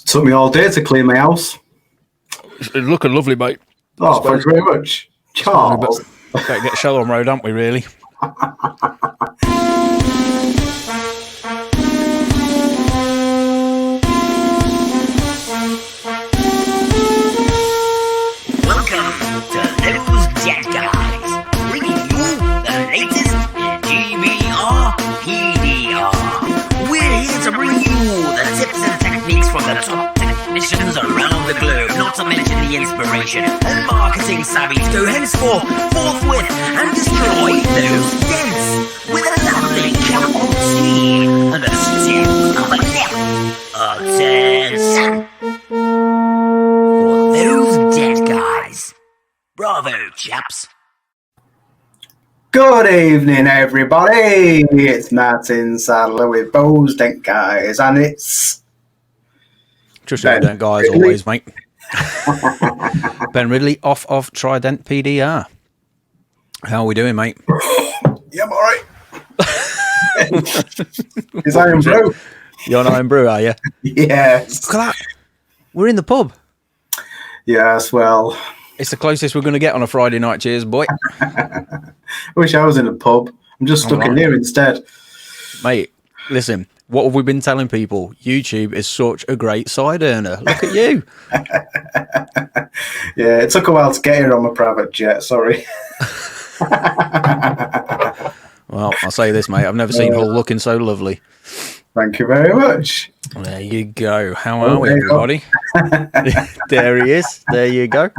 Took me all day to clean my house. It's looking lovely, mate. Oh, thank you very much. Charles. Better get a show on road, aren't we, really? Welcome to Those Dent Guys, bringing you the latest in GBR PDR. We're here to bring you the tips and techniques from the top technicians around the globe, not to mention the inspiration and marketing savvy to go henceforth, forthwith, and destroy those dents with a lovely cup of tea and a stick of a nip. Attention! For those dent guys. Bravo, chaps. Good evening, everybody. It's Martin Sadler with Those Dent Guys, and it's Just your dent guys, Ridley. always, mate. Ben Ridley off of Trident PDR. How are we doing, mate? Yeah, I'm all right. Is Iron Brew? You're an Iron Brew, are you? Yes. Look at that. We're in the pub. Yes, well, It's the closest we're going to get on a Friday night. Cheers, boy. I wish I was in a pub. I'm just stuck in here instead. Mate, listen, what have we been telling people? YouTube is such a great side earner. Look at you. Yeah, it took a while to get here on my private jet, sorry. Well, I'll say this, mate. I've never seen Hull looking so lovely. Thank you very much. There you go. How are we, everybody? There he is. There you go.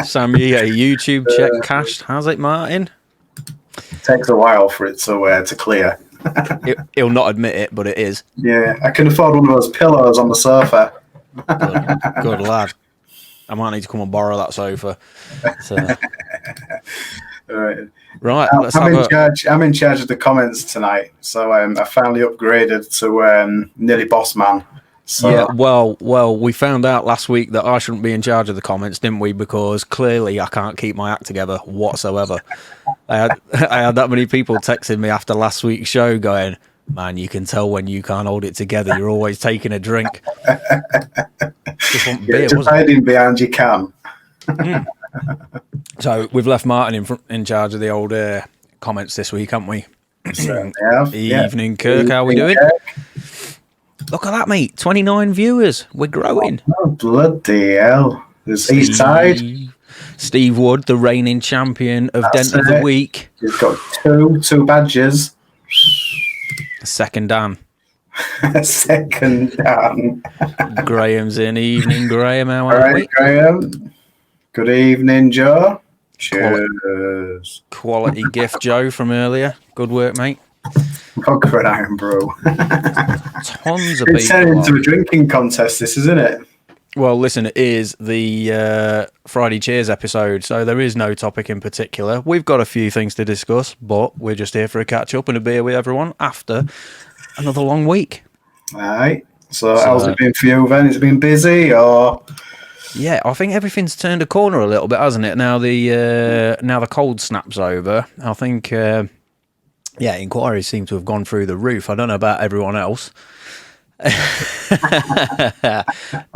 Sammy, a YouTube check cashed. Has it, Martin? It takes a while for it to clear. He'll not admit it, but it is. Yeah, I can afford one of those pillows on the sofa. Good lad. I might need to come and borrow that sofa. So, right, let's I'm in charge of the comments tonight, so I finally upgraded to nearly boss man. So. Yeah, well, we found out last week that I shouldn't be in charge of the comments, didn't we? Because clearly I can't keep my act together whatsoever. I had that many people texting me after last week's show going, man, you can tell when you can't hold it together. You're always taking a drink. Just want beer, just hiding behind your can. So we've left Martin in charge of the old comments this week, haven't we? Evening, Kirk. How are we doing? Kirk. Look at that, mate. 29 viewers. We're growing. Oh, bloody hell. There's East Side. Steve Wood, the reigning champion of That's Dent of the it. Week. He's got two badges. Second Dan. Second Dan. Graham's in. Evening, Graham. How All are we? right, Graham. Good evening, Joe. Cheers. Quality gift, Joe, from earlier. Good work, mate. Fuck for an Iron Brew. Tons of It's turned people. into a drinking contest, this, isn't it? Well, listen, it is the Friday Cheers episode, so there is no topic in particular. We've got a few things to discuss, but we're just here for a catch-up and a beer with everyone after another long week. All right. So how's it been for you, then? Has it been busy, or...? Yeah, I think everything's turned a corner a little bit, hasn't it? Now the cold snap's over. I think, inquiries seem to have gone through the roof. I don't know about everyone else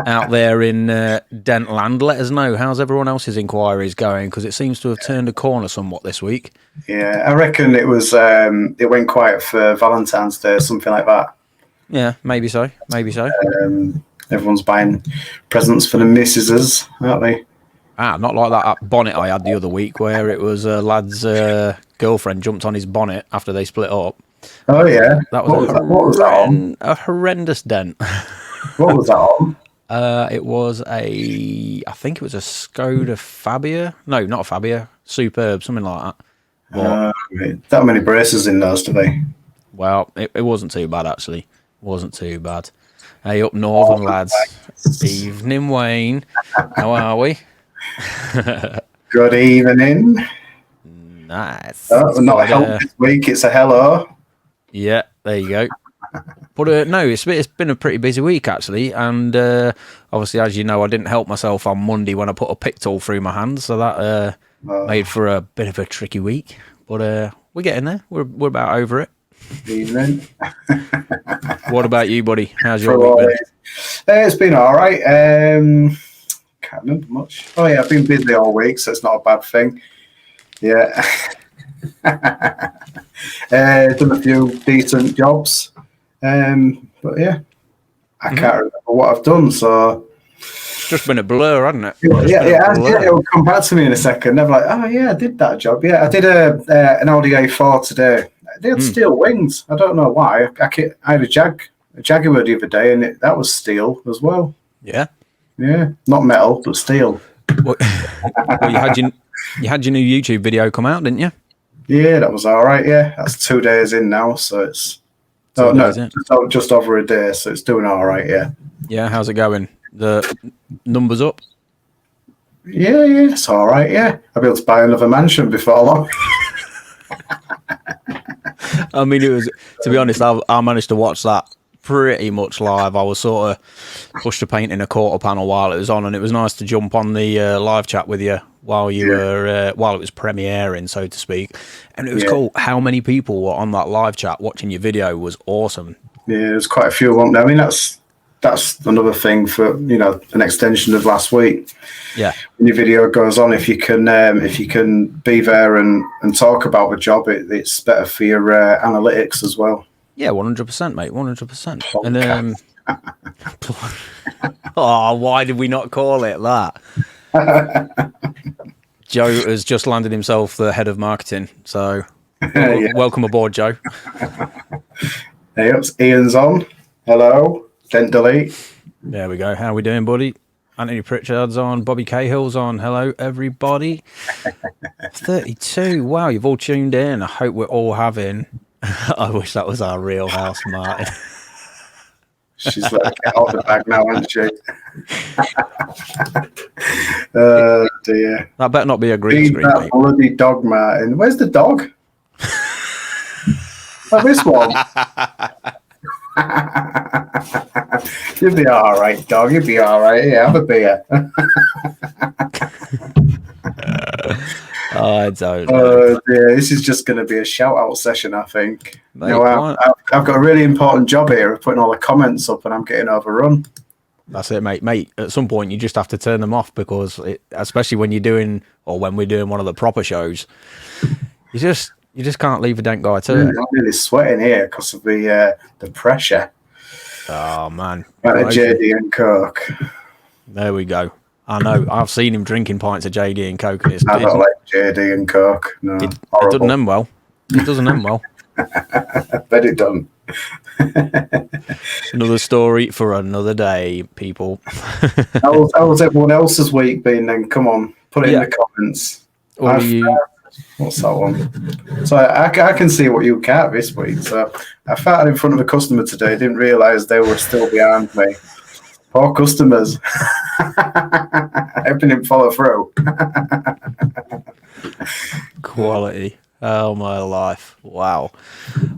out there in Dentland. Let us know, how's everyone else's inquiries going? Because it seems to have turned a corner somewhat this week. Yeah, I reckon it was. It went quiet for Valentine's Day, something like that. Yeah, maybe so. Everyone's buying presents for the missuses, aren't they? Not like that bonnet I had the other week where it was a lad's girlfriend jumped on his bonnet after they split up. Oh, yeah. That was what was that on? A horrendous dent. What was that on? It was I think it was a Skoda Fabia. No, not a Fabia. Superb, something like that. That many braces in those today. Well, it wasn't too bad, actually. Wasn't too bad. Hey, up northern lads. Evening, Wayne. How are we? Good evening. Nice. Oh, not a help this week, it's a hello. Yeah, there you go. But no, it's been a pretty busy week, actually. And obviously, as you know, I didn't help myself on Monday when I put a pick tool through my hand. So that made for a bit of a tricky week. But we're getting there. We're about over it. Evening. What about you, buddy? How's your week been? It's been all right. Can't remember much. Oh yeah, I've been busy all week, so it's not a bad thing. Yeah. Done a few decent jobs. But yeah, I can't remember what I've done. So It's just been a blur, hasn't it? It'll come back to me in a second. I'm like, oh yeah, I did that job. Yeah, I did an Audi A4 today. They had steel wings. I don't know why. I had a Jaguar the other day, and that was steel as well. Yeah. Yeah, not metal, but steel. Well, you had your new YouTube video come out, didn't you? Yeah, that was all right. Yeah, that's 2 days in now, so it's just over a day, so it's doing all right. Yeah. Yeah. How's it going? The numbers up? Yeah, it's all right. Yeah, I'll be able to buy another mansion before long. I mean, it was, to be honest, I managed to watch that pretty much live. I was sort of pushed to paint in a quarter panel while it was on, and it was nice to jump on the live chat with you while you were while it was premiering, so to speak. And it was cool. How many people were on that live chat watching your video was awesome. Yeah, there's quite a few on there. I mean, that's another thing for an extension of last week. Yeah, when your video goes on, if you can be there and talk about the job, it's better for your analytics as well. Yeah, 100%, mate, 100%. And oh, why did we not call it that? Joe has just landed himself the head of marketing, so welcome aboard, Joe. Hey, Ian's on. Hello, Dent Delete. There we go. How are we doing, buddy? Anthony Pritchard's on. Bobby Cahill's on. Hello, everybody. 32. Wow, you've all tuned in. I hope we're all having... I wish that was our real house, Martin. She's like, get out the bag now, isn't she? Oh, dear. That better not be a green screen, that mate. Bloody dog, Martin. Where's the dog? Oh, this one. You'll be all right, dog. You'll be all right. Yeah, have a beer. I don't know. Oh, dear. This is just going to be a shout-out session, I think. Mate, I've got a really important job here of putting all the comments up, and I'm getting overrun. That's it, mate. Mate, at some point, you just have to turn them off because, especially when you're doing, or when we're doing one of the proper shows, you just can't leave a dent guy to it. I'm really sweating here because of the pressure. Oh, man. Like JD and Coke. There we go. I know. I've seen him drinking pints of JD and Coke. And I don't like JD and Coke. No, it doesn't end well. It doesn't end well. Bet it done. Another story for another day, people. How was everyone else's week been then? Come on, put it in the comments. What's that one? So I can see what you can't this week. So I farted in front of a customer today. Didn't realise they were still behind me. Poor customers. Everything didn't follow through. Quality. Oh, my life. Wow.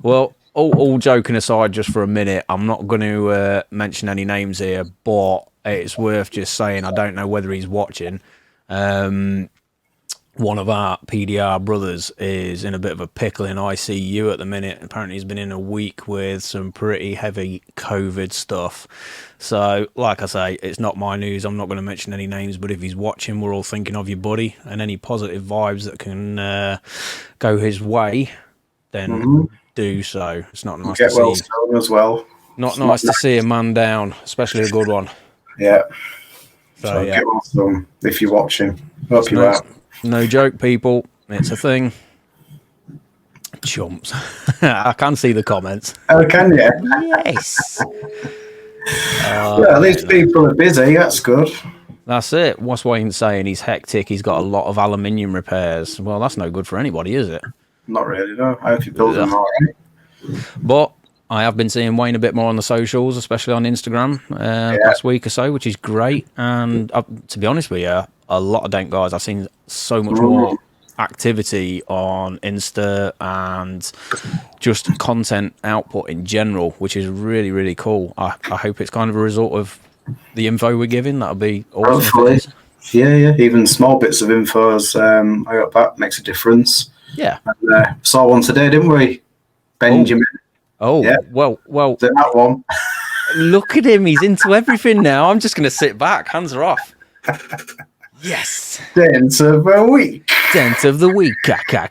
Well, all joking aside just for a minute, I'm not going to mention any names here, but it's worth just saying I don't know whether he's watching. One of our PDR brothers is in a bit of a pickle in ICU at the minute. Apparently he's been in a week with some pretty heavy COVID stuff. So, like I say, it's not my news. I'm not going to mention any names, but if he's watching, we're all thinking of you, buddy. And any positive vibes that can go his way, then do so. It's not nice to see. Soon as well. Not nice to see a man down, especially a good one. Yeah. So yeah. Get well soon if you're watching. Hope you are. No joke, people. It's a thing. Chumps. I can see the comments. Oh, can you? Yes. At least people are busy. That's good. That's it. What's Wayne saying? He's hectic. He's got a lot of aluminium repairs. Well, that's no good for anybody, is it? Not really, no. I hope you build them all right. But I have been seeing Wayne a bit more on the socials, especially on Instagram, last week or so, which is great. And to be honest with you, a lot of dent guys, I've seen so much more activity on Insta and just content output in general, which is really, really cool. I hope it's kind of a result of the info we're giving. That'll be awesome. Yeah. Even small bits of info, I got that makes a difference. Yeah. And, saw one today, didn't we? Benjamin. Oh, yeah. Well. That one. Look at him. He's into everything now. I'm just going to sit back. Hands are off. Yes. Dent of the week. Dent of the week.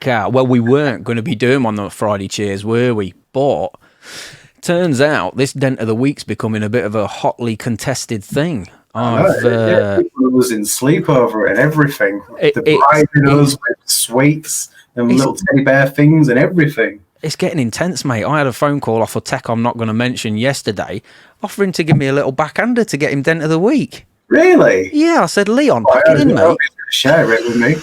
Well, we weren't going to be doing one on the Friday cheers, were we? But turns out this Dent of the week's becoming a bit of a hotly contested thing. People losing sleep over it and everything. Bribing us with sweets and little teddy bear things and everything. It's getting intense, mate. I had a phone call off a tech I'm not going to mention yesterday, offering to give me a little backhander to get him Dent of the week. Really? Yeah, I said, Leon, pack it in, mate. Share it with me.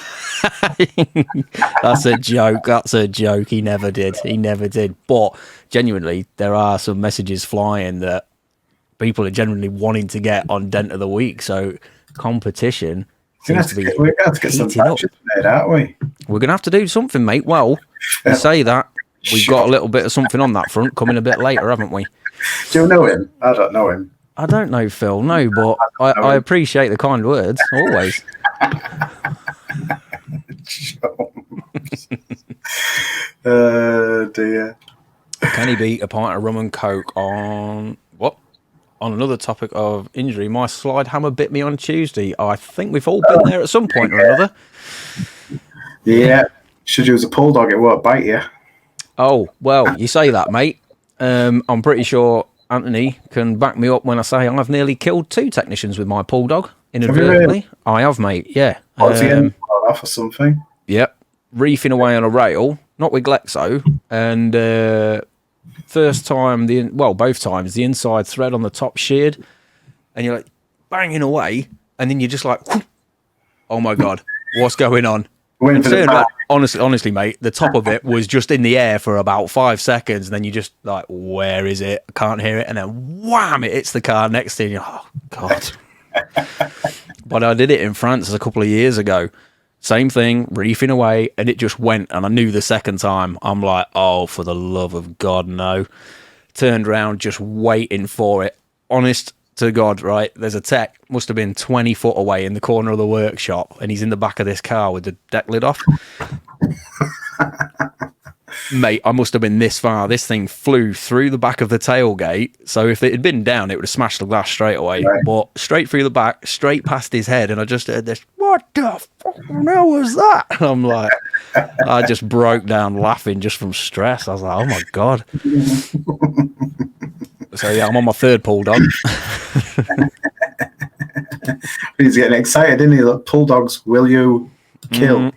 That's a joke. That's a joke. He never did. But genuinely, there are some messages flying that people are genuinely wanting to get on Dent of the week. So competition seems to be we're going to have to get some patches made, aren't we? We're going to have to do something, mate. Well, you say that. We've got a little bit of something on that front coming a bit later, haven't we? Do you know him? I don't know him. I don't know Phil, no, but I appreciate the kind words, always. Dear. Can he beat a pint of rum and coke on what? On another topic of injury, my slide hammer bit me on Tuesday. I think we've all been there at some point or another. Yeah. Should use a pull dog, it won't bite you. Oh, well, you say that, mate. I'm pretty sure Anthony can back me up when I say I've nearly killed 2 technicians with my pull dog inadvertently. Really? I have, mate, yeah. What's the end off or something? Yep. Reefing away on a rail, not with Glexo, and both times, the inside thread on the top sheared, and you're like banging away, and then you're just like, oh my God, what's going on? Honestly, mate, the top of it was just in the air for about 5 seconds, and then you just like, where is it? I can't hear it, and then wham, it hits the car next to you. Oh God! But I did it in France a couple of years ago. Same thing, reefing away, and it just went. And I knew the second time, I'm like, oh, for the love of God, no! Turned around, just waiting for it. Honest to God, right? There's a tech, must have been 20 foot away in the corner of the workshop, and he's in the back of this car with the deck lid off. Mate, I must have been this far. This thing flew through the back of the tailgate, so if it had been down, it would have smashed the glass straight away. Right. But straight through the back, straight past his head, and I just heard this, what the fuck was that? And I'm like, I just broke down laughing just from stress. I was like, oh my God. So yeah, I'm on my 3rd pull dog. He's getting excited, isn't he? Like, pull dogs, will you kill?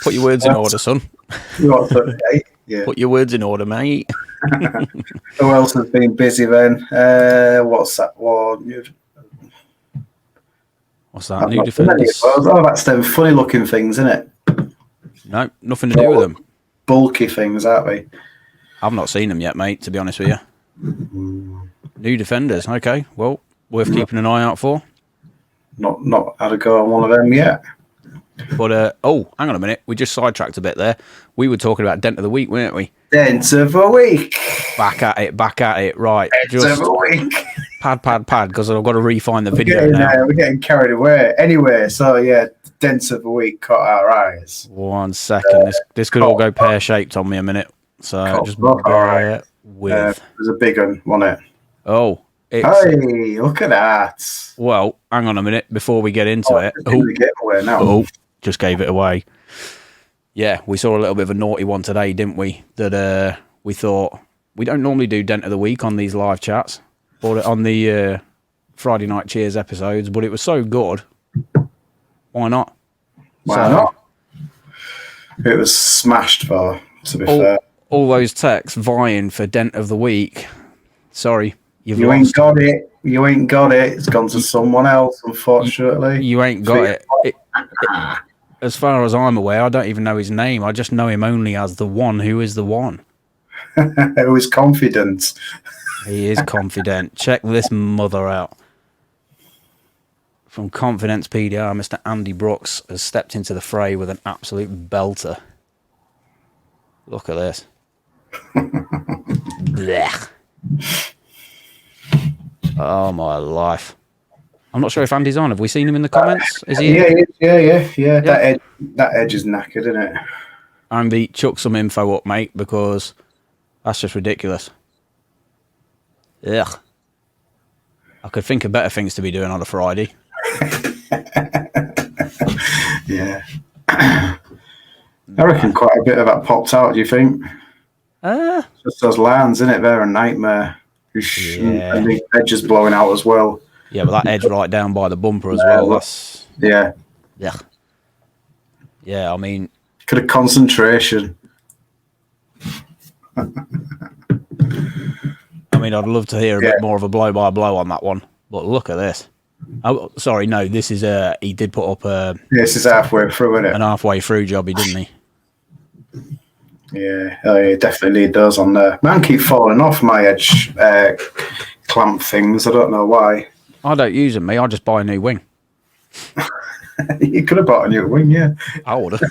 Put your words in order, son. Yeah. Put your words in order, mate. Who else has been busy then? What's that one? What's that? New defenders. Oh, that's them funny looking things, isn't it? No, nothing to do with them. Bulky things, aren't they? I've not seen them yet, mate, to be honest with you. New defenders, okay. Well, worth keeping an eye out for. Not had a go on one of them yet. But, hang on a minute. We just sidetracked a bit there. We were talking about Dent of the Week, weren't we? Dent of the Week. Back at it. Right. Dent of the Week. Pad, because I've got to refine the video now. We're getting carried away. Anyway, so yeah, Dent of the Week caught our eyes. 1 second. This could all go pear-shaped on me a minute. So just bear with. There's a big one, wasn't it? Oh. Hey, look at that. Well, hang on a minute before we get into it. Just gave it away. Yeah, we saw a little bit of a naughty one today, didn't we? That we thought, we don't normally do Dent of the Week on these live chats, or on the Friday Night Cheers episodes, but it was so good. Why not? Why not? It was smashed for, to be fair. All those texts vying for Dent of the Week. Sorry. You ain't got it. It's gone to someone else, unfortunately. You ain't got it. As far as I'm aware, I don't even know his name. I just know him only as the one who is the one. Who is Confi-Dent. He is Confi-Dent. Check this mother out. From Confi-Dent's PDR, Mr. Andy Brookes has stepped into the fray with an absolute belter. Look at this. Blech. Oh my life! I'm not sure if Andy's on. Have we seen him in the comments? Is he? Yeah. That edge is knackered, isn't it? Andy, chuck some info up, mate, because that's just ridiculous. Ugh. I could think of better things to be doing on a Friday. Yeah. I reckon quite a bit of that popped out, do you think? Just those lines, isn't it? They're a nightmare. Yeah. And the edges blowing out as well. Yeah, but that edge right down by the bumper as well, that's... Yeah. Yeah. Yeah, I mean... Could have concentration. I mean, I'd love to hear a bit more of a blow-by-blow on that one. But look at this. Oh, sorry, no, this is... he did put up a... This is halfway through, isn't it? An halfway through jobby, didn't he? Yeah, it definitely does on there. Man, keep falling off my edge clamp things. I don't know why. I don't use them, me. I just buy a new wing. You could have bought a new wing, yeah. I would have.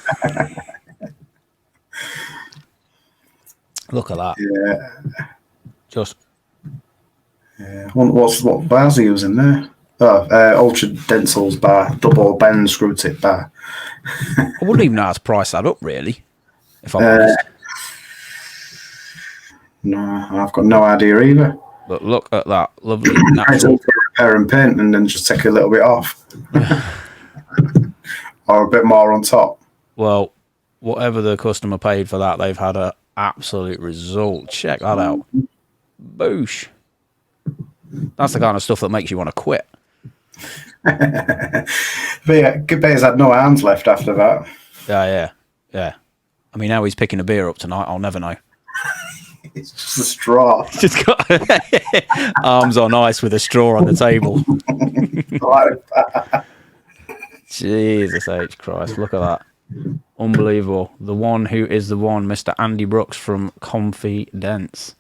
Look at that. Yeah. Just. Yeah. What bars are you using there? Oh, Ultra Dental's bar, double bend screw tip bar. I wouldn't even know how to price that up, really. If I'm honest. No, I've got no idea either. But look at that lovely natural repair and paint, and then just take a little bit off, or a bit more on top. Well, whatever the customer paid for that, they've had an absolute result. Check that out. Boosh. That's the kind of stuff that makes you want to quit. But yeah, Bear's had no arms left after that. Yeah. I mean, how he's picking a beer up tonight, I'll never know. It's just a straw. Just got arms on ice with a straw on the table. Like that. Jesus H. Christ, look at that. Unbelievable. The one who is the one, Mr. Andy Brookes from Confi-Dent.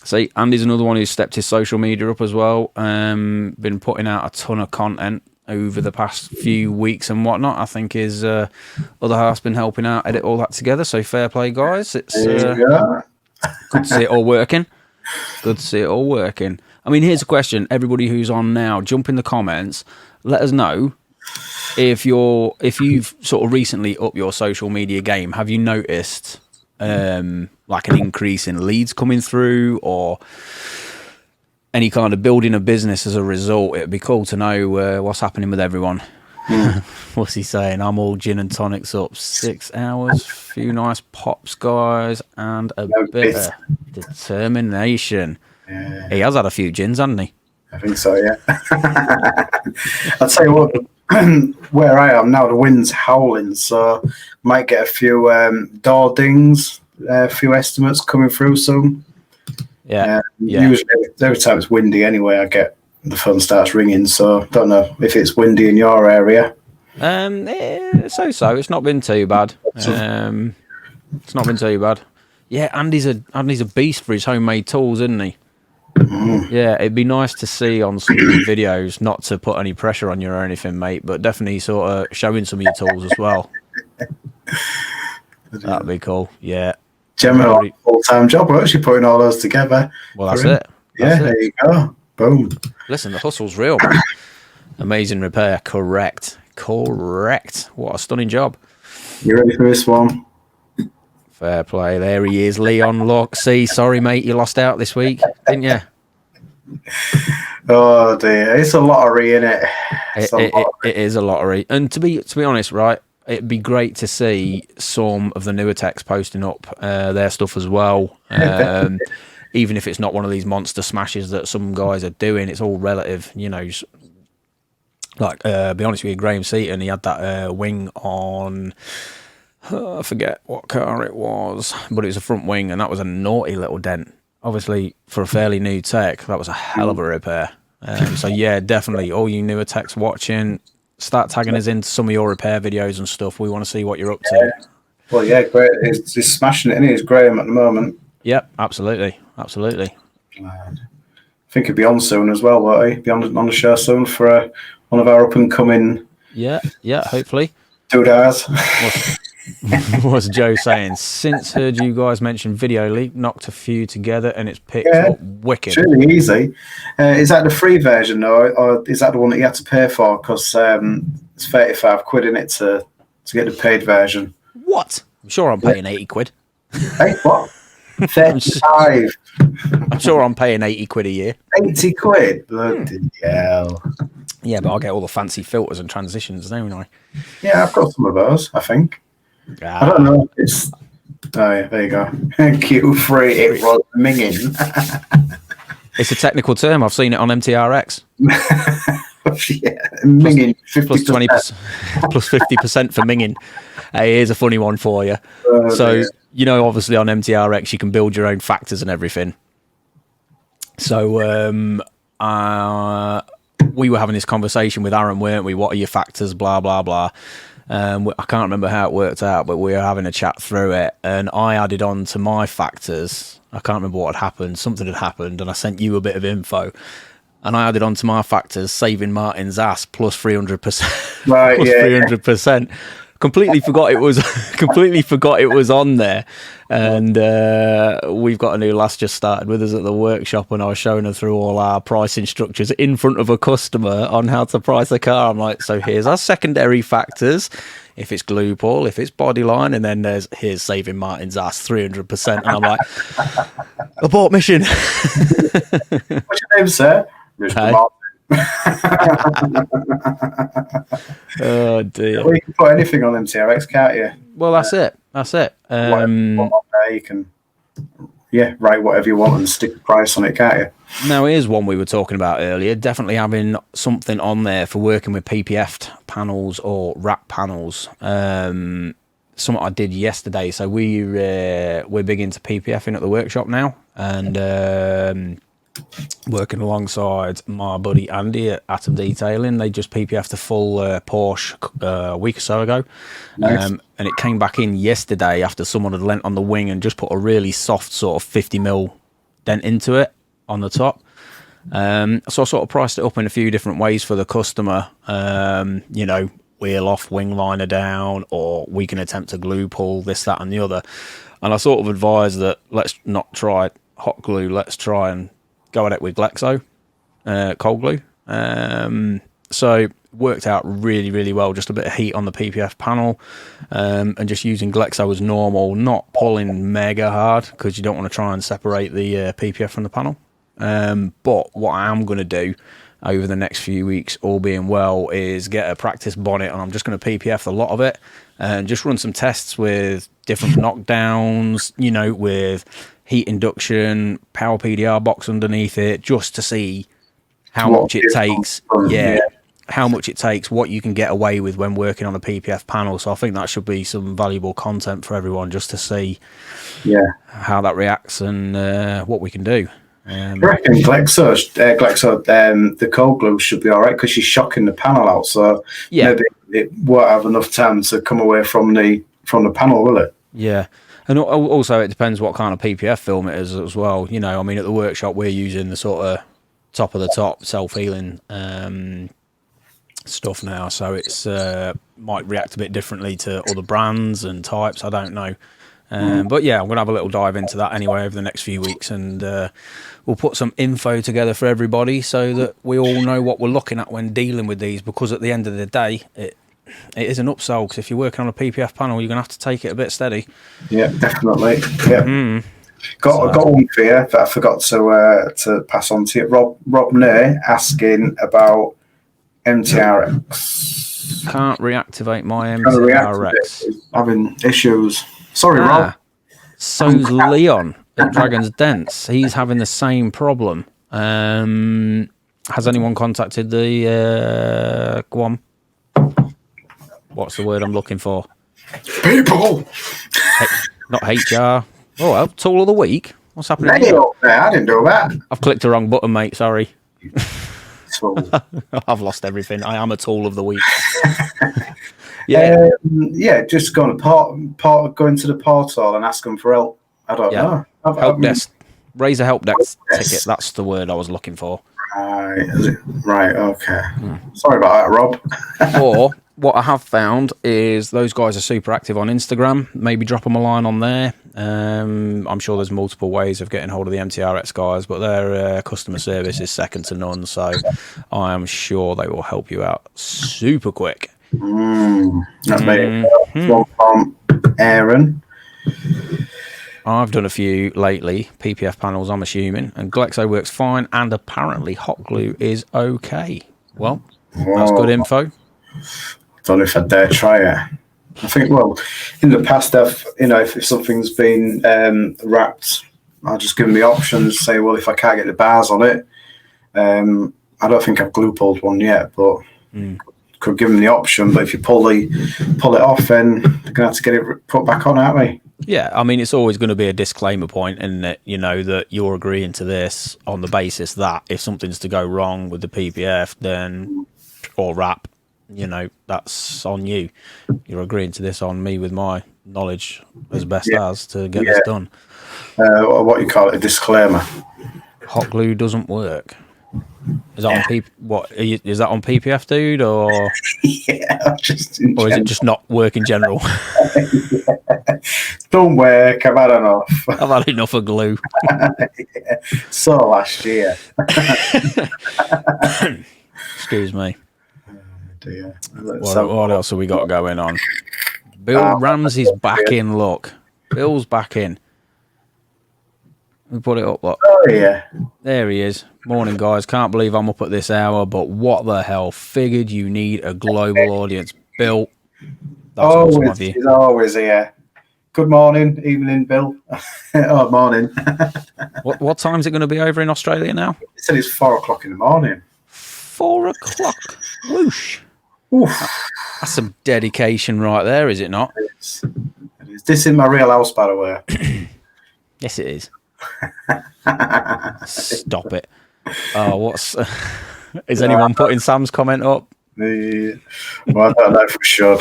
See, Andy's another one who's stepped his social media up as well. Been putting out a ton of content over the past few weeks and whatnot. I think his other half's been helping out edit all that together. So fair play, guys. It's good to see it all working. Good to see it all working. I mean, here's a question. Everybody who's on now, jump in the comments. Let us know if you've sort of recently upped your social media game. Have you noticed like an increase in leads coming through, or any kind of building a business as a result? It'd be cool to know what's happening with everyone. What's he saying? I'm all gin and tonics up. 6 hours, few nice pops, guys, and a bit of determination. Yeah. He has had a few gins, hasn't he? I think so, yeah. I'll tell you what, where I am now, the wind's howling, so might get a few door dings, a few estimates coming through soon. Yeah. Usually, every time it's windy anyway, I get the phone starts ringing, so don't know if it's windy in your area. So it's not been too bad. It's not been too bad. Yeah, Andy's a beast for his homemade tools, isn't he? Yeah, it'd be nice to see on some of your videos, not to put any pressure on you or anything, mate, but definitely sort of showing some of your tools as well. That'd be cool. Yeah. Generally, full-time job. We're actually putting all those together. Well, that's it. There you go. Boom. Listen, the hustle's real, man. Amazing repair. Correct. What a stunning job. You ready for this one? Fair play. There he is, Leon. Look, see, sorry, mate, you lost out this week, didn't you? Oh dear, it's a lottery, isn't it? It is a lottery. And to be honest, right, it'd be great to see some of the newer techs posting up their stuff as well. Even if it's not one of these monster smashes that some guys are doing, it's all relative, you know. Like, be honest with you, Graham Seaton, he had that wing on, I forget what car it was, but it was a front wing, and that was a naughty little dent. Obviously, for a fairly new tech, that was a hell of a repair. So, yeah, definitely, all you newer techs watching, start tagging us into some of your repair videos and stuff. We want to see what you're up to. Well, yeah, great. He's smashing it, isn't he? He's Graham at the moment. Yep, absolutely. I think he'll be on soon as well, won't he? Be on the show soon for one of our up-and-coming... Yeah, hopefully. Doodars. What's Joe saying? Since heard you guys mention Video Leak, knocked a few together and it's picked up wicked. It's really easy. Is that the free version, though, or is that the one that you had to pay for? Because it's 35 quid in it to get the paid version. What? I'm sure I'm paying 80 quid. Hey, what? 35. I'm sure I'm paying 80 quid a year. 80 quid? Bloody hell. Yeah, but I'll get all the fancy filters and transitions, don't I? Yeah, I've got some of those, I think. I don't know. It's... Oh, yeah, there you go. Q3, it was minging. It's a technical term. I've seen it on MTRX. Yeah, minging. Plus 20%, plus 50% for minging. Hey, here's a funny one for you. So, you know, obviously on MTRX, you can build your own factors and everything. So, we were having this conversation with Aaron, weren't we? What are your factors? Blah, blah, blah. I can't remember how it worked out, but we were having a chat through it, and I added on to my factors. I can't remember what had happened. Something had happened, and I sent you a bit of info. And I added on to my factors, saving Martin's ass plus 300%. Right, plus 300%. Completely forgot it was on there. And we've got a new lass just started with us at the workshop, and I was showing her through all our pricing structures in front of a customer on how to price a car. I'm like, so here's our secondary factors. If it's glue pull, if it's body line, and then here's saving Martin's ass 300%. And I'm like, abort mission. What's your name, sir? Mr. Martin. Oh dear. Well, you can put anything on MTRX, can't you? Well, that's it. You can, write whatever you want and stick a price on it, can't you? Now, here's one we were talking about earlier. Definitely having something on there for working with PPF panels or wrap panels. Something I did yesterday. So we're big into PPFing at the workshop now, and working alongside my buddy Andy at Atom Detailing. They just PPF'd a full Porsche a week or so ago. Nice. And it came back in yesterday after someone had lent on the wing and just put a really soft sort of 50mm dent into it on the top. So I sort of priced it up in a few different ways for the customer. You know, wheel off, wing liner down, or we can attempt to glue pull, this, that and the other. And I sort of advised that let's not try hot glue, let's try and go at it with Glexo, cold glue. So worked out really, really well. Just a bit of heat on the PPF panel, and just using Glexo as normal, not pulling mega hard because you don't want to try and separate the PPF from the panel. But what I am going to do over the next few weeks, all being well, is get a practice bonnet, and I'm just going to PPF a lot of it and just run some tests with different knockdowns, you know, with heat induction, power PDR box underneath it, just to see how much it takes. How much it takes, what you can get away with when working on a PPF panel. So I think that should be some valuable content for everyone, just to see how that reacts and what we can do. I reckon Glexo, the cold glue should be all right because she's shocking the panel out. So maybe it won't have enough time to come away from the panel, will it? Yeah. And also, it depends what kind of PPF film it is as well. You know, I mean, at the workshop, we're using the sort of top of the top self-healing stuff now. So it's might react a bit differently to other brands and types. I don't know. But yeah, I'm going to have a little dive into that anyway over the next few weeks. And we'll put some info together for everybody so that we all know what we're looking at when dealing with these. Because at the end of the day, it is an upsell, because if you're working on a PPF panel, you're going to have to take it a bit steady. Yeah, definitely. Yeah. Got one for you that I forgot to pass on to you. Rob Nay asking about MTRX. Can't reactivate my MTRX. Having issues. Sorry, Rob. So's Leon at Dragon's Dents. He's having the same problem. Has anyone contacted the Guam? What's the word I'm looking for? People. Not HR. Oh, well, tool of the week. What's happening? I didn't do that. I've clicked the wrong button, mate. Sorry. I've lost everything. I am a tool of the week. Just go on go into the portal and ask them for help. I don't know. Help desk. Raise a help desk ticket. That's the word I was looking for. Right. Okay. Sorry about that, Rob. Or what I have found is those guys are super active on Instagram. Maybe drop them a line on there. I'm sure there's multiple ways of getting hold of the MTRX guys, but their customer service is second to none. So I am sure they will help you out super quick. That's me. One from Aaron. I've done a few lately, PPF panels, I'm assuming, and Glexo works fine, and apparently hot glue is okay. Well, that's good info. Don't know if I dare try it. I think, well, in the past, if something's been wrapped, I'll just give them the options. Say, well, if I can't get the bars on it, I don't think I've glue pulled one yet, but could give them the option. But if you pull it off, then they're gonna have to get it put back on, aren't we? Yeah, I mean, it's always going to be a disclaimer point, in that that you're agreeing to this on the basis that if something's to go wrong with the PPF, then or wrap, that's on you. You're agreeing to this on me with my knowledge as best as to get this done. What you call it, a disclaimer. Hot glue doesn't work. Is that on is that on PPF, dude, or or is it just not work in general? Don't work. I've had enough. I've had enough of glue. So last year. Excuse me. Dear. What else have we got going on? Bill Ramsey's back in. Look, Bill's back in. We put it up. Look. Oh yeah. There he is. Morning, guys. Can't believe I'm up at this hour, but what the hell? Figured you need a global audience. Bill, that's awesome of you. He's always here. Good morning, evening, Bill. Oh, morning. What time is it going to be over in Australia now? He said it's 4 o'clock in the morning. 4 o'clock. Whoosh. Oof. That's some dedication right there, is it not? It is. This is my real house, by the way. Yes, it is. Stop it. What's is anyone putting Sam's comment up? Well, I don't know for sure.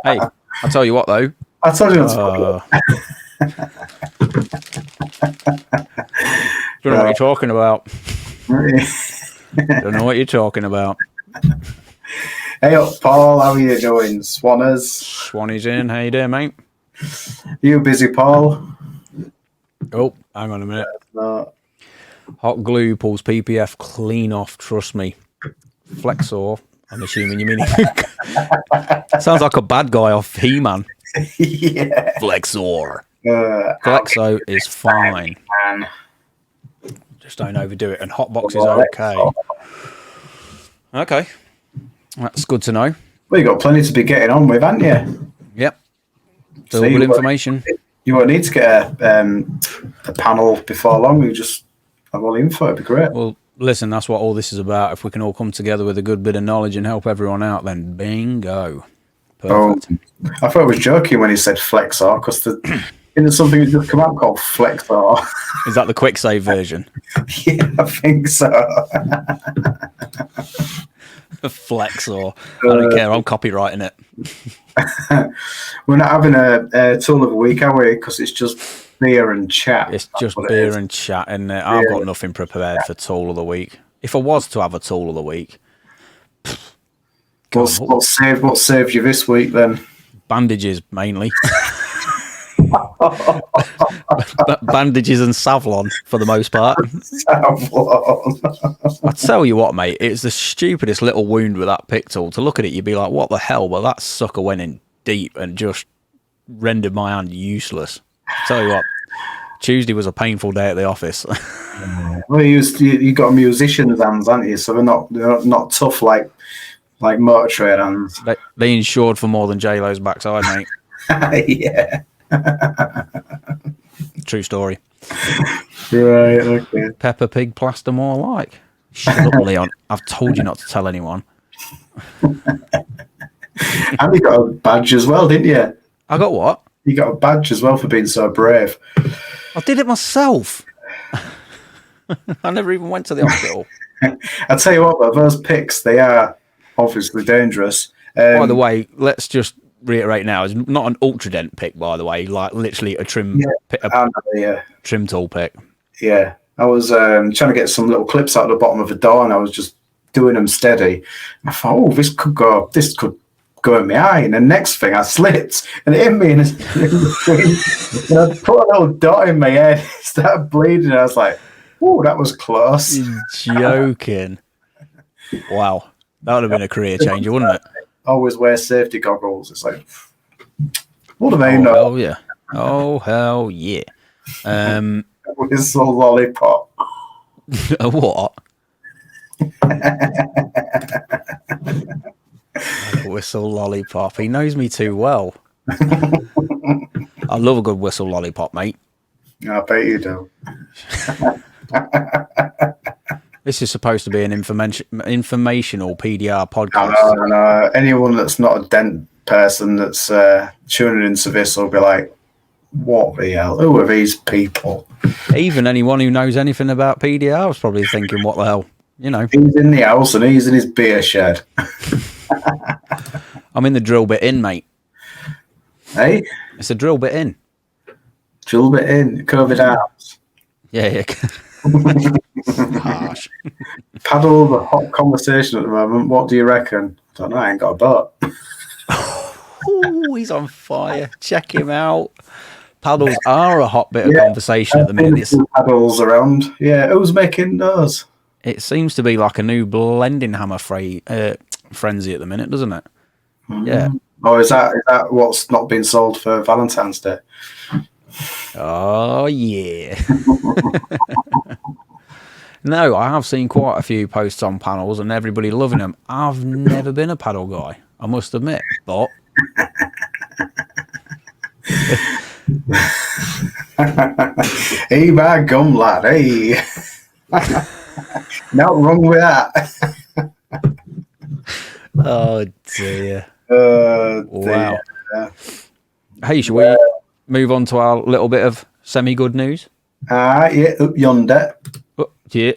Hey, I'll tell you what though. I told you not don't know what you're talking about. Don't know what you're talking about. Hey up, Paul, how are you doing? Swanny's in. How you doing, mate? You busy, Paul? Oh, hang on a minute. No. Hot glue pulls PPF clean off, trust me. Flexor, I'm assuming you mean. Sounds like a bad guy off He-Man. Yeah. Flexor. Flexo is fine. Just don't overdo it. And Hotbox is okay. Okay. That's good to know. Well, you've got plenty to be getting on with, haven't you? Yep. Still good information. You won't need to get a panel before long. You just have all the info. It'd be great. Well, listen, that's what all this is about. If we can all come together with a good bit of knowledge and help everyone out, then bingo. Perfect. I thought I was joking when he said Flexor, because isn't something that's just come out called Flexor? Is that the quick save version? Yeah, I think so. Flexor. I don't care. I'm copywriting it. We're not having a tool of the week, are we? Because it's just beer and chat. It's just beer and chat, isn't it? I've got nothing prepared for tool of the week. If I was to have a tool of the week, what saved you this week then? Bandages mainly. Bandages and Savlon for the most part. I tell you what, mate, it's the stupidest little wound with that pick tool. To look at it, you'd be like, what the hell? Well, that sucker went in deep and just rendered my hand useless. I tell you what, Tuesday was a painful day at the office. Well, you got musicians' hands, haven't you? So they're not tough like motor trade hands. They insured for more than J-Lo's backside, mate. Yeah. True story. Right, okay. Peppa Pig plaster more like. Shut up, Leon. I've told you not to tell anyone. And you got a badge as well, didn't you? I got what? You got a badge as well for being so brave. I did it myself. I never even went to the hospital. I tell you what, though, those picks, they are obviously dangerous. By the way, let's just reiterate now, it's not an ultra dent pick, by the way, like literally a trim trim tool pick. Yeah, I was trying to get some little clips out of the bottom of the door, and I was just doing them steady. I thought, oh, this could go in my eye, and the next thing I slipped and it hit me, and I put a little dot in my head, it started bleeding, and I was like, oh, that was close. You're joking. Wow, that would have been a career changer, wouldn't it? Always wear safety goggles. It's like, what do they know? Oh yeah. Oh, hell yeah. Whistle lollipop. A what? A whistle lollipop. He knows me too well. I love a good whistle lollipop, mate. I bet you do. This is supposed to be an informational PDR podcast. No. Anyone that's not a dent person that's tuning into this will be like, what the hell? Who are these people? Even anyone who knows anything about PDR was probably thinking, what the hell? You know. He's in the house and he's in his beer shed. I'm in the drill bit in, mate. Hey? It's a drill bit in. Drill bit in. COVID out. Yeah. Harsh. Paddle the hot conversation at the moment. What do you reckon? I don't know. I ain't got a butt. Oh, he's on fire. Check him out. Paddles are a hot bit of conversation at the minute. Paddles around. Yeah, who's making those? It seems to be like a new blending hammer frenzy at the minute, doesn't it? Mm. Yeah. Oh, is that what's not been sold for Valentine's Day? Oh, yeah. No, I have seen quite a few posts on panels and everybody loving them. I've never been a paddle guy, I must admit, but... Hey, by gum, lad, hey. Not wrong with that. Oh, dear. Wow. Hey, should we move on to our little bit of semi-good news? Yeah, up yonder. Yeah.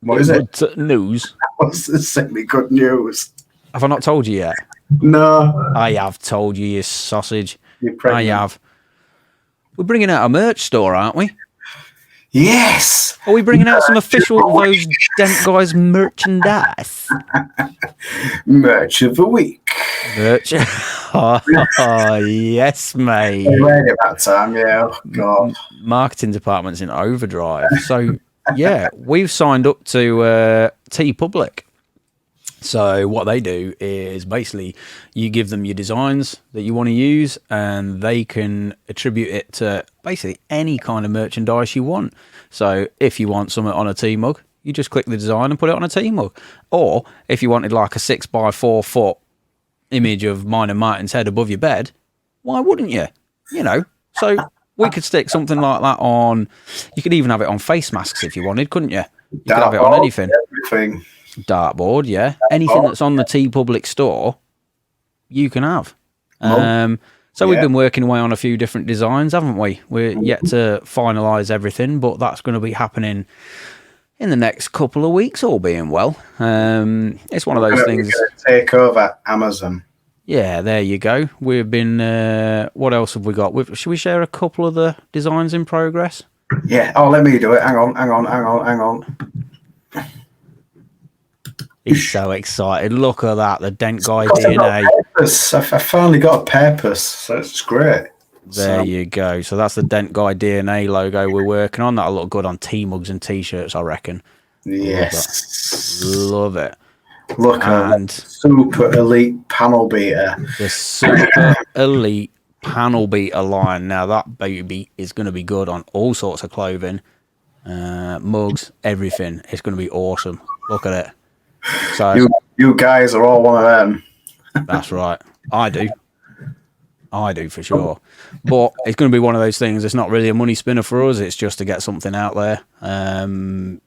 What is it? News. What's the semi-good news? Have I not told you yet? No. I have told you, you sausage. I have. We're bringing out a merch store, aren't we? Yes. Are we bringing out some official Those Dent Guys merchandise? Merch of the week. Merch. Oh, yes, mate. Ready about time, yeah. Oh, God. Marketing department's in overdrive. So, yeah, we've signed up to TeePublic. So what they do is basically you give them your designs that you want to use and they can attribute it to basically any kind of merchandise you want. So if you want something on a tea mug, you just click the design and put it on a tea mug. Or if you wanted like a 6x4 foot image of mine and Martin's head above your bed, why wouldn't you? You know, so we could stick something like that on. You could even have it on face masks if you wanted, couldn't you? You could have it on anything. Everything. Dartboard, yeah. Anything that's on the TeePublic store, you can have. So we've been working away on a few different designs, haven't we? We're yet to finalise everything, but that's going to be happening in the next couple of weeks, all being well. It's one of those things. Take over Amazon. Yeah, there you go. We've been. What else have we got? Should we share a couple of the designs in progress? Yeah. Oh, let me do it. Hang on. He's so excited. Look at that. The Dent Guy DNA. I finally got a purpose, so it's great. There you go. So that's the Dent Guy DNA logo we're working on. That'll look good on tea-mugs and T-shirts, I reckon. Yes. Love it. Look at super elite panel beater. The super elite panel beater line. Now that baby is going to be good on all sorts of clothing, mugs, everything. It's going to be awesome. Look at it. So you guys are all one of them. That's right. I do for sure. But it's going to be one of those things. It's not really a money spinner for us. It's just to get something out there.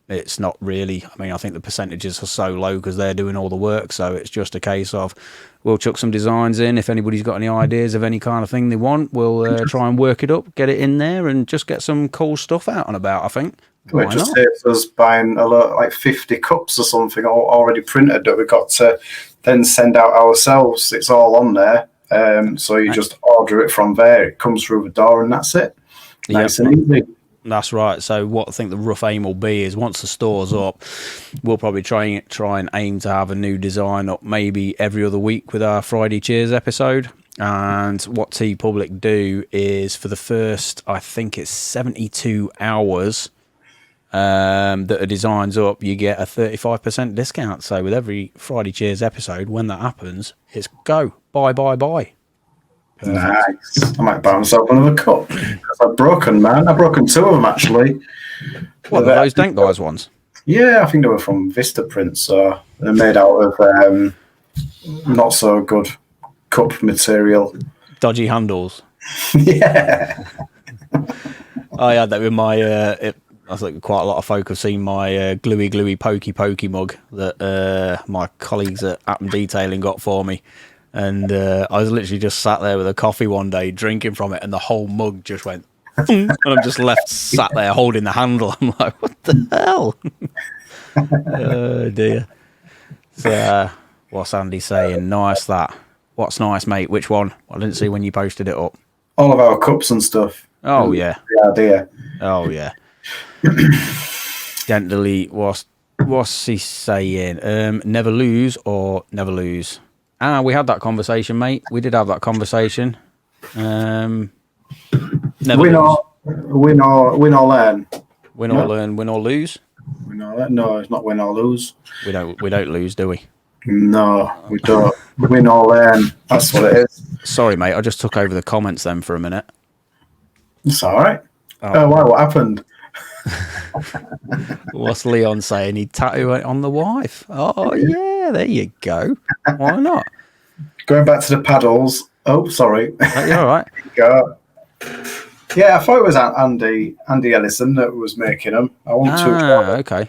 It's not really. I mean, I think the percentages are so low because they're doing all the work. So it's just a case of we'll chuck some designs in. If anybody's got any ideas of any kind of thing they want, we'll try and work it up, get it in there, and just get some cool stuff out and about. I think. It just saves us buying a lot, like 50 cups or something already printed that we got to then send out ourselves. It's all on there. So you just order it from there. It comes through the door and that's it. Nice and easy. That's right. So what I think the rough aim will be is once the store's up, we'll probably try and aim to have a new design up maybe every other week with our Friday Cheers episode. And what TeePublic do is for the first, I think it's 72 hours that a design's up, you get a 35% discount. So with every Friday Cheers episode, when that happens, it's go. Buy. Nice. I might buy myself another cup. I've broken, man. I've broken 2 of them, actually. What, those Dent Guys ones? Yeah, I think they were from Vista Print, so they're made out of not so good cup material. Dodgy handles. Yeah. I had that with my... I think quite a lot of folk have seen my gluey pokey mug that my colleagues at Appen Detailing got for me. And I was literally just sat there with a coffee one day drinking from it, and the whole mug just went... and I'm just left sat there holding the handle. I'm like, what the hell? Oh, dear. So, what's Andy saying? Nice, that. What's nice, mate? Which one? I didn't see when you posted it up. All of our cups and stuff. Oh, yeah. The idea. Oh, yeah. Dent delete, what's he saying? Never lose or never lose? We had that conversation, mate. We did have that conversation. Never win or learn. Win or learn, win or lose? Win or learn? No, it's not win or lose. We don't lose, do we? No, we don't. Win or learn. That's what it is. Sorry, mate. I just took over the comments then for a minute. It's all right. Oh, wow, what happened? What's Leon saying? He'd tattoo it on the wife. Oh, yeah, there you go. Why not? Going back to the paddles. Oh, sorry. You're all right. Go. Yeah, I thought it was Andy Ellison that was making them. I want to. Okay.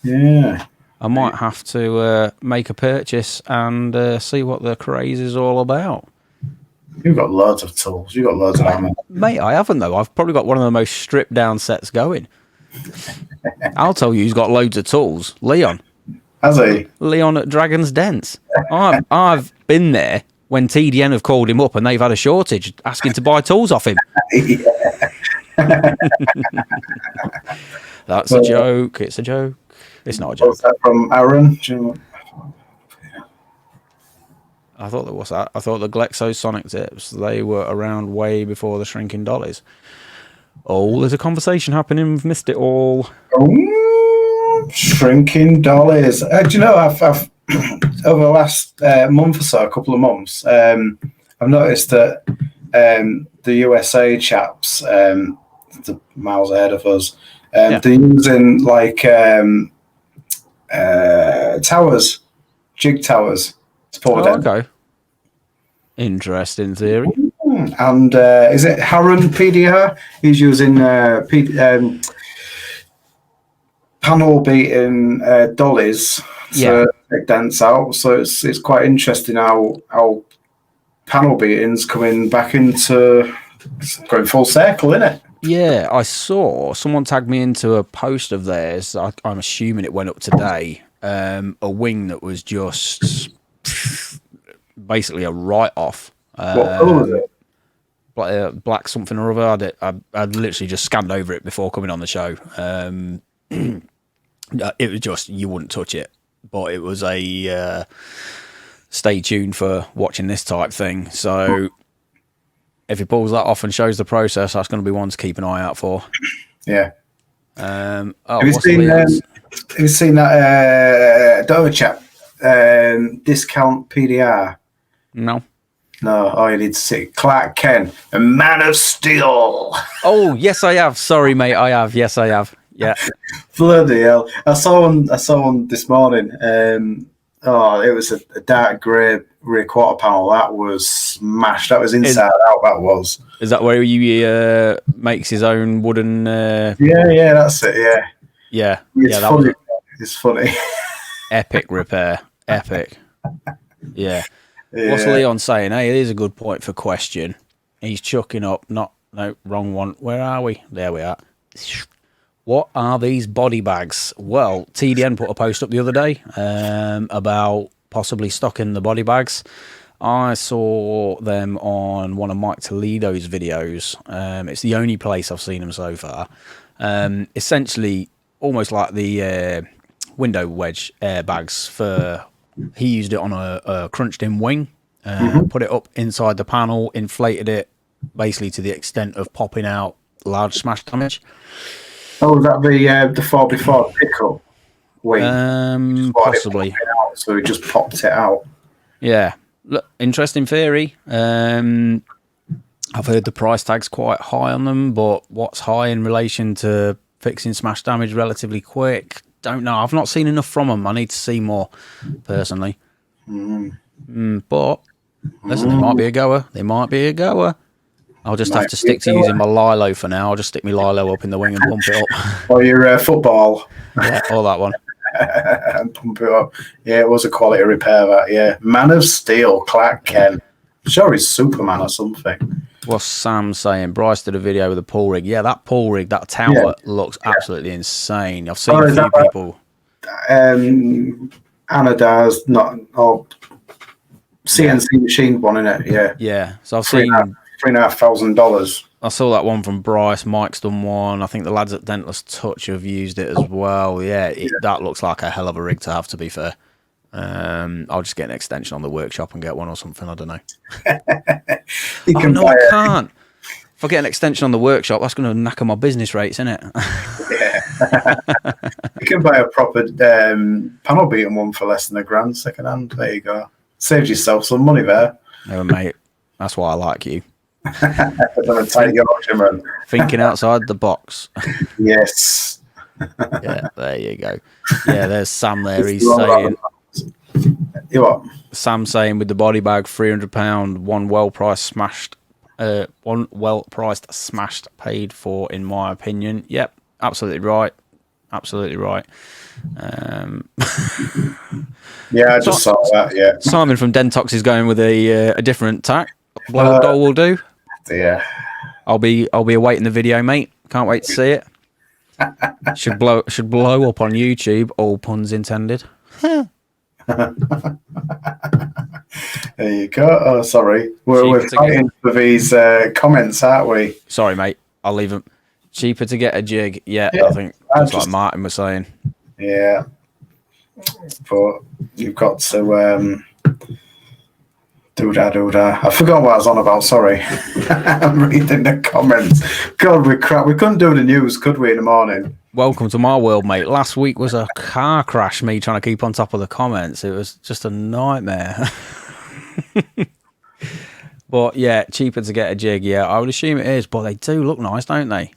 Yeah. I might have to make a purchase and see what the craze is all about. You've got loads of tools. You've got loads of ammo. Mate, I haven't, though. I've probably got one of the most stripped down sets going. I'll tell you who's got loads of tools. Leon. Has he? Leon at Dragon's Dents. I've been there when TDN have called him up and they've had a shortage asking to buy tools off him. That's a joke. It's a joke. It's not a joke. What's that from Aaron? I thought that was that. I thought the Glexosonic tips, they were around way before the shrinking dollies. Oh, there's a conversation happening. We've missed it all. Oh, shrinking dollies. Do you know, I've over the last month or so, a couple of months, I've noticed that the USA chaps, the miles ahead of us, they're using like towers, jig towers to pour down. Okay. Interesting theory. And is it Harron PDR? He's using panel beating dollies to take dents out. So it's quite interesting how panel beating's coming back into going full circle, isn't it? Yeah, I saw someone tagged me into a post of theirs. I'm assuming it went up today. A wing that was just basically a write-off. What colour was it? Black something or other. I'd literally just scanned over it before coming on the show. It was just, you wouldn't touch it. But it was a stay tuned for watching this type thing. So if he pulls that off and shows the process, that's going to be one to keep an eye out for. Yeah. Have you seen that Dover chap, Discount PDR? No. No, you need to see Clark Kent, a Man of Steel. Oh, yes, I have. Sorry, mate, I have. Yes, I have. Yeah. Bloody hell! I saw one this morning. It was a dark grey rear quarter panel. That was smashed. That was inside out. That was. Is that where he makes his own wooden? Yeah, that's it. Yeah. It's funny. It's funny. Epic repair. Epic. Yeah. What's Leon saying? Hey, it is a good point for question. He's chucking up. No, wrong one. Where are we? There we are. What are these body bags? Well, TDN put a post up the other day about possibly stocking the body bags. I saw them on one of Mike Toledo's videos. It's the only place I've seen them so far. Essentially, almost like the window wedge airbags for... He used it on a crunched-in wing, put it up inside the panel, inflated it basically to the extent of popping out large smash damage. Oh, was that the 4x4 pickup wing? Possibly. So he just popped it out. Yeah. Look, interesting theory. I've heard the price tag's quite high on them, but what's high in relation to fixing smash damage relatively quick? Don't know. I've not seen enough from them. I need to see more, personally. But listen, they might be a goer. They might be a goer. I'll just have to stick to using my Lilo for now. I'll just stick my Lilo up in the wing and pump it up. Or your football. Yeah, or that one. And pump it up. Yeah, it was a quality repair, that, yeah. Man of Steel, Clark Kent. I'm sure he's Superman or something. What's Sam saying? Bryce did a video with a pull rig. Yeah, that pull rig, that tower looks absolutely insane. I've seen a few people. Anodars, not or CNC machined one, innit? Yeah. Yeah. So I've seen $3,500. I saw that one from Bryce. Mike's done one. I think the lads at Dentless Touch have used it as well. Yeah, that looks like a hell of a rig to have, to be fair. I'll just get an extension on the workshop and get one or something. I don't know. I can't. If I get an extension on the workshop, that's going to knacker my business rates, isn't it? Yeah. You can buy a proper panel beating one for less than £1,000 second hand. There you go. Saves yourself some money there. No, mate. That's why I like you. Thinking outside the box. Yes. Yeah, there you go. Yeah, there's Sam there. He's saying... You what? Sam saying with the body bag, £300, one well priced smashed paid for, in my opinion. Yep, absolutely right. Absolutely right. Yeah, I just saw that. Yeah. Simon from Dentox is going with a different tack. Blow doll will do. Yeah. I'll be awaiting the video, mate. Can't wait to see it. Should blow up on YouTube. All puns intended. There you go. Oh, sorry. We're fighting for these comments, aren't we? Sorry, mate. I'll leave them. Cheaper to get a jig. Yeah, I think that's like Martin was saying. Yeah. But you've got to do that. I forgot what I was on about. Sorry. I'm reading the comments. God, we couldn't do the news, could we, in the morning? Welcome to my world, mate. Last week was a car crash, me trying to keep on top of the comments. It was just a nightmare. But yeah, cheaper to get a jig. Yeah, I would assume it is, but they do look nice, don't they?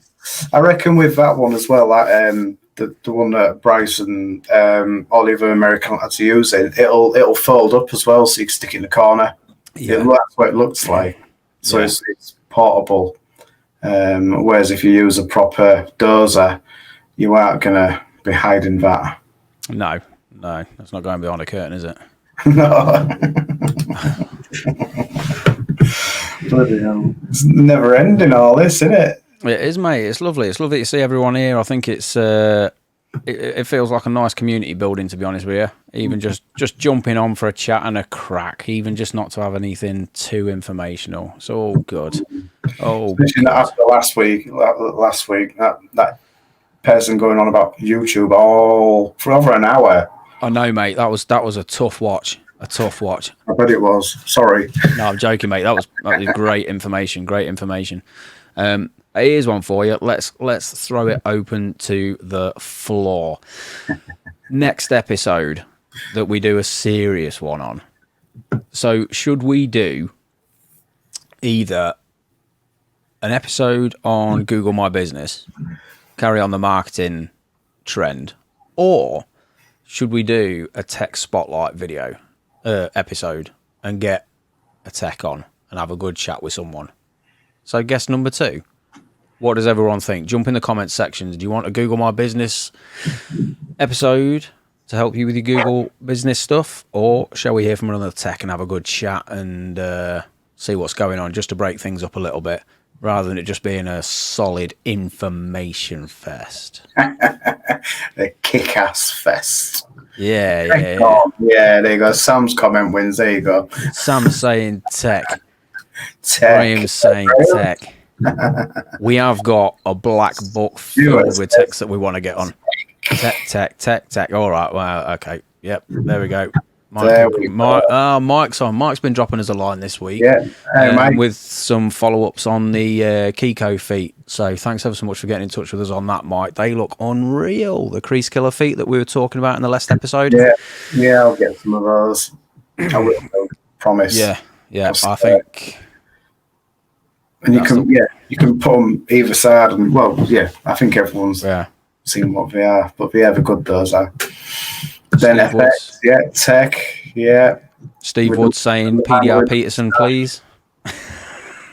I reckon with that one as well, that the one that Bryce and all the other American lads are using, it'll fold up as well, so you can stick it in the corner. Yeah, that's what it looks like. So it's portable. Whereas if you use a proper dozer, you aren't gonna be hiding that. No, that's not going behind a curtain, is it? No. Bloody hell. It's never ending, all this, isn't it? It is, mate. It's lovely. It's lovely to see everyone here. I think it's it feels like a nice community building, to be honest with you. Even just jumping on for a chat and a crack, even just not to have anything too informational. It's all good. Oh, after last week, that person going on about YouTube for over an hour. I know, mate. That was a tough watch. A tough watch. I bet it was. Sorry. No, I'm joking, mate. That was great information. Great information. Here's one for you. Let's throw it open to the floor. Next episode that we do a serious one on. So should we do either an episode on Google My Business, carry on the marketing trend, or should we do a tech spotlight video episode and get a tech on and have a good chat with someone? So guess number 2. What does everyone think? Jump in the comments section. Do you want a Google My Business episode to help you with your Google business stuff? Or shall we hear from another tech and have a good chat and see what's going on, just to break things up a little bit, rather than it just being a solid information fest? A kick-ass fest. Yeah. Yeah, there you go. Sam's comment wins. There you go. Sam's saying tech. Graham's saying tech. We have got a black book filled with techs that we want to get on. Tech. All right. Well, okay. Yep. There we go. Mike's on. Mike's been dropping us a line this week. Yeah. With some follow-ups on the Kiko feet. So thanks ever so much for getting in touch with us on that, Mike. They look unreal. The crease killer feet that we were talking about in the last episode. Yeah. I'll get some of those. I will. Promise. Yeah. I think And you can put them either side, and I think everyone's seen what they are, but they're good. Those are. Then FX, tech, Steve Wood's saying PDR Peterson, please.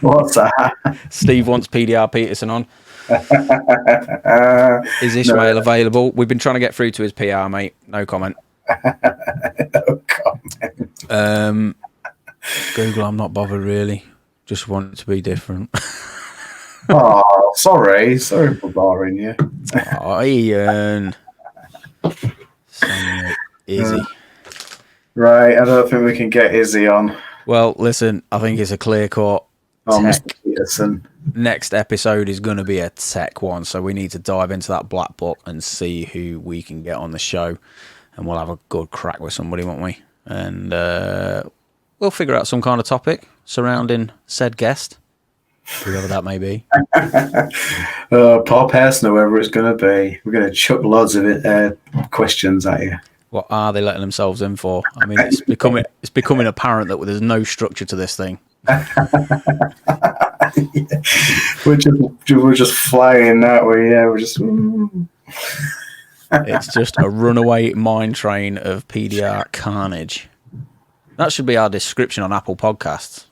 What's that? Steve wants PDR Peterson on. Is Ishmael available? We've been trying to get through to his PR, mate. No comment. No comment. Google, I'm not bothered really. Just want it to be different. Oh, sorry for boring you. Oh, Ian. Izzy. Right, I don't think we can get Izzy on. Well, listen, I think it's a clear cut. Mr. Peterson. Next episode is going to be a tech one, so we need to dive into that black book and see who we can get on the show, and we'll have a good crack with somebody, won't we? And we'll figure out some kind of topic surrounding said guest, whoever that may be. Paul Pearson, whoever it's going to be. We're going to chuck loads of questions at you. What are they letting themselves in for? I mean, it's becoming apparent that there's no structure to this thing. We're just flying that way. Yeah, we're just. It's just a runaway mine train of PDR carnage. That should be our description on Apple Podcasts.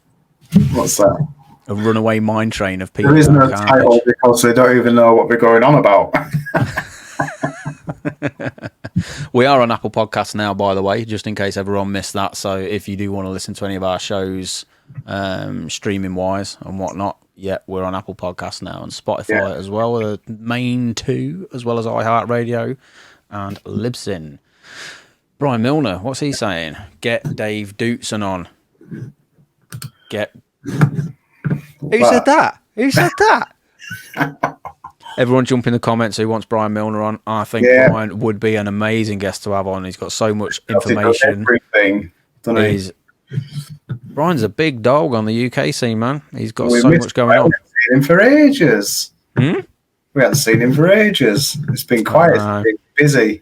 What's that? A runaway mine train of PDR There is no carnage. title because they don't even know what we're going on about. We are on Apple Podcasts now, by the way, just in case everyone missed that. So if you do want to listen to any of our shows, streaming wise and whatnot, we're on Apple Podcasts now and Spotify as well, the main two, as well as iHeartRadio and Libsyn. Brian Milner, what's he saying? Get Dave Dootson on. Who said that? Who said that? Everyone jump in the comments who wants Brian Milner on. I think Brian would be an amazing guest to have on. He's got so much information. Everything, Brian's a big dog on the UK scene, man. He's got so much going on. We haven't seen him for ages. We haven't seen him for ages. It's been quiet. It's been busy.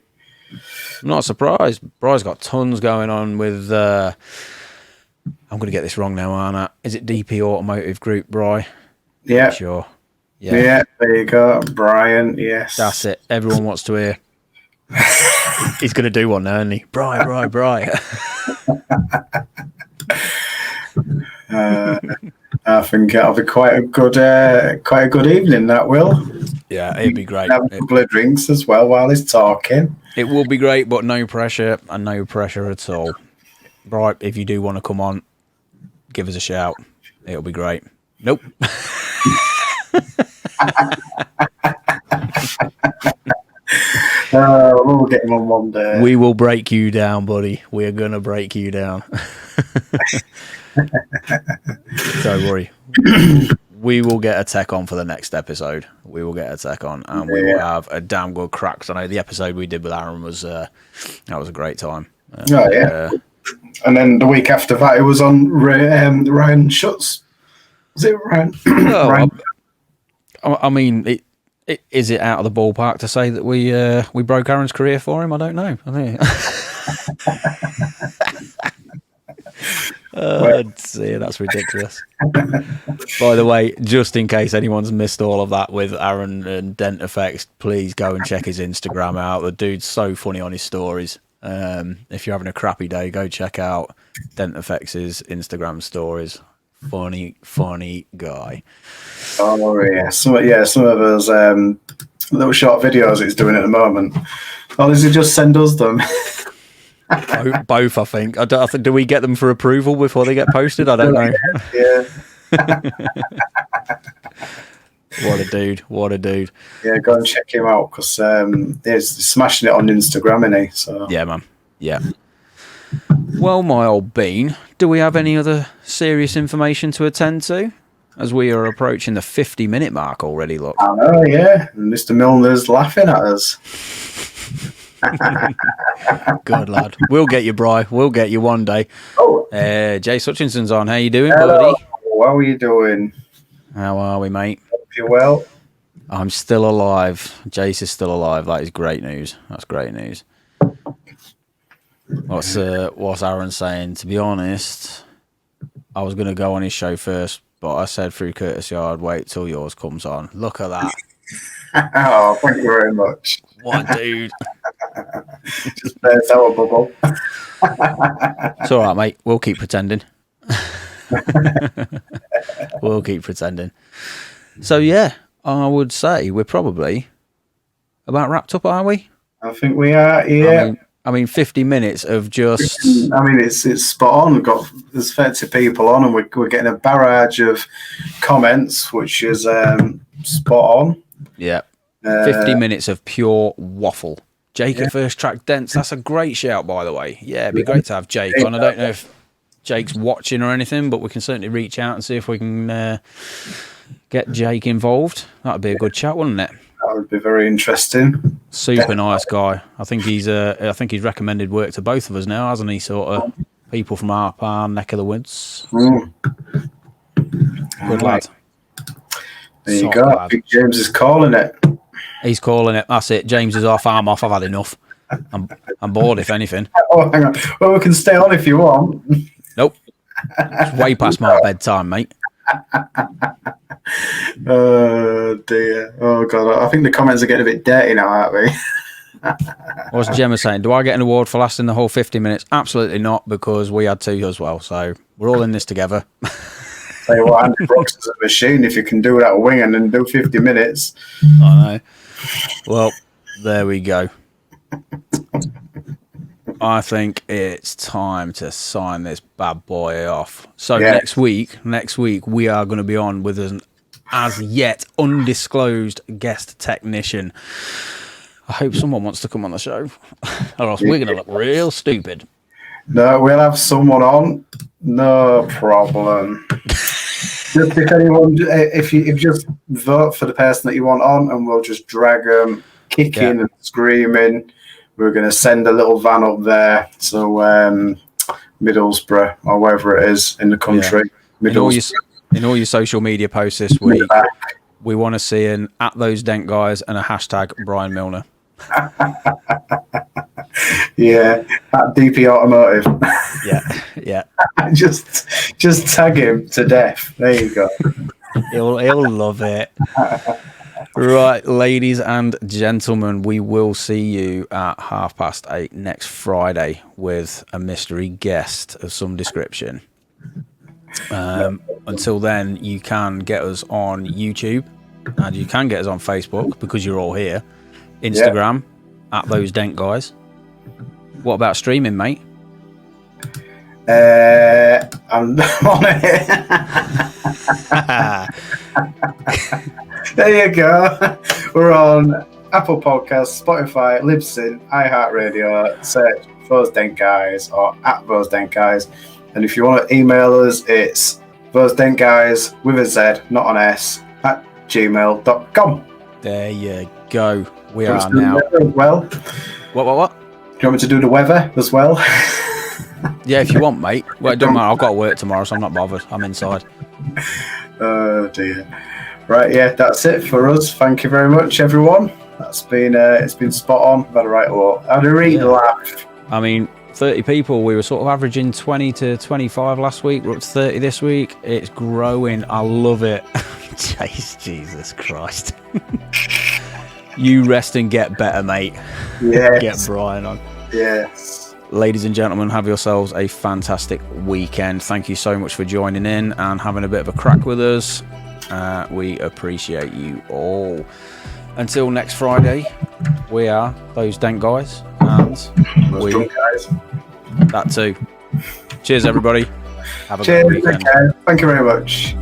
I'm not surprised. Brian's got tons going on with... I'm going to get this wrong now, aren't I? Is it DP Automotive Group, Bri? Yeah. Sure. Yeah, there you go. Brian, yes. That's it. Everyone wants to hear. He's going to do one now, isn't he? Bri. I think it'll be quite a good evening, that will. Yeah, it'd be great. Have a couple of drinks as well while he's talking. It will be great, but no pressure, and no pressure at all. Right, if you do want to come on, give us a shout. It'll be great. Nope. We'll get him on one day. We will break you down, buddy. We're going to break you down. Don't worry. We will get a tech on for the next episode. We will get a tech on, and we will have a damn good crack. 'Cause I know the episode we did with Aaron was that was a great time. And then the week after that, it was on Ryan Schutz. Was it Ryan? Ryan? I mean, is it out of the ballpark to say that we broke Aaron's career for him? I don't know. I think. See, that's ridiculous. By the way, just in case anyone's missed all of that with Aaron and Dent Effects, please go and check his Instagram out. The dude's so funny on his stories. If you're having a crappy day, go check out Dent Effects' Instagram stories. Funny guy. Oh yeah, some of those little short videos he's doing at the moment. Or does he just send us them? Both, I think. I think. Do we get them for approval before they get posted? I don't know. Yeah. What a dude. Yeah, go and check him out because he's smashing it on Instagram, isn't he? So yeah, man. Yeah. Well, my old bean, do we have any other serious information to attend to? As we are approaching the 50-minute mark already, look. I know, yeah. Mr. Milner's laughing at us. Good lad. We'll get you, Bri. We'll get you one day. Oh. Jay Hutchinson's on. How you doing, Hello. buddy? How are you doing? How are we, mate? Hope you're well. I'm still alive. Jace is still alive. That is great news. That's great news. What's Aaron saying? To be honest, I was going to go on his show first, but I said through courtesy I'd wait till yours comes on. Look at that. Oh, thank you very much. What, dude? Just burst our bubble. It's all right, mate. We'll keep pretending. We'll keep pretending. So, yeah, I would say we're probably about wrapped up, are we? I think we are, yeah. I mean 50 minutes of just... I mean, it's spot on. There's 30 people on, and we're getting a barrage of comments, which is spot on. Yeah. 50 minutes of pure waffle. Jake at First Track Dents. That's a great shout, by the way. Yeah, it'd be great to have Jake on. I don't know if Jake's watching or anything, but we can certainly reach out and see if we can get Jake involved. That'd be a good chat, wouldn't it? That would be very interesting. Super nice guy. I think he's recommended work to both of us now, hasn't he? Sort of people from our neck of the woods. Good lad. There you go. I think James is calling it. He's calling it. That's it. James is off. I'm off. I've had enough. I'm bored, if anything. Oh, hang on. Well, we can stay on if you want. Nope. It's way past my bedtime, mate. Oh, dear. Oh, God. I think the comments are getting a bit dirty now, aren't we? What's Gemma saying? Do I get an award for lasting the whole 50 minutes? Absolutely not, because we had to as well. So we're all in this together. Tell you what, Andy Brookes is a machine. If you can do that wing and then do 50 minutes. I know. Well, there we go. I think it's time to sign this bad boy off. So next week we are going to be on with an as yet undisclosed guest technician. I hope someone wants to come on the show, or else we're going to look real stupid. No, we'll have someone on. No problem. Just if you just vote for the person that you want on, and we'll just drag them kicking and screaming. We're going to send a little van up there, so Middlesbrough or wherever it is in the country. Yeah. In all your social media posts this week, we want to see an @those_dent guys and a hashtag Brian Milner. Yeah, at DP Automotive. Yeah. just tag him to death. There you go. He'll love it. Right, ladies and gentlemen, we will see you at 8:30 next Friday with a mystery guest of some description. Until then, you can get us on YouTube, and you can get us on Facebook because you're all here. Instagram @those_dent guys. What about streaming, mate? I'm on it. There you go. We're on Apple Podcasts, Spotify, Libsyn, iHeartRadio. Search Those Dent Guys or @Those Dent Guys. And if you want to email us, it's thosedentguys with a Z, not an S, @gmail.com. There you go. We are now. Well, What? Do you want me to do the weather as well? Yeah, if you want, mate. Well, it doesn't matter. I've got to work tomorrow, so I'm not bothered. I'm inside. Oh dear. Right, that's it for us. Thank you very much, everyone. That's been it's been spot on. I've had a laugh. I mean, 30 people. We were sort of averaging 20 to 25 last week. We're up to 30 this week. It's growing. I love it. Jesus Christ. You rest and get better, mate. Yes. Get Brian on. Yes. Ladies and gentlemen, have yourselves a fantastic weekend. Thank you so much for joining in and having a bit of a crack with us. We appreciate you all. Until next Friday, we are Those Dent Guys, and Those Drunk Guys. That too. Cheers, everybody. Have a good weekend. Thank you very much.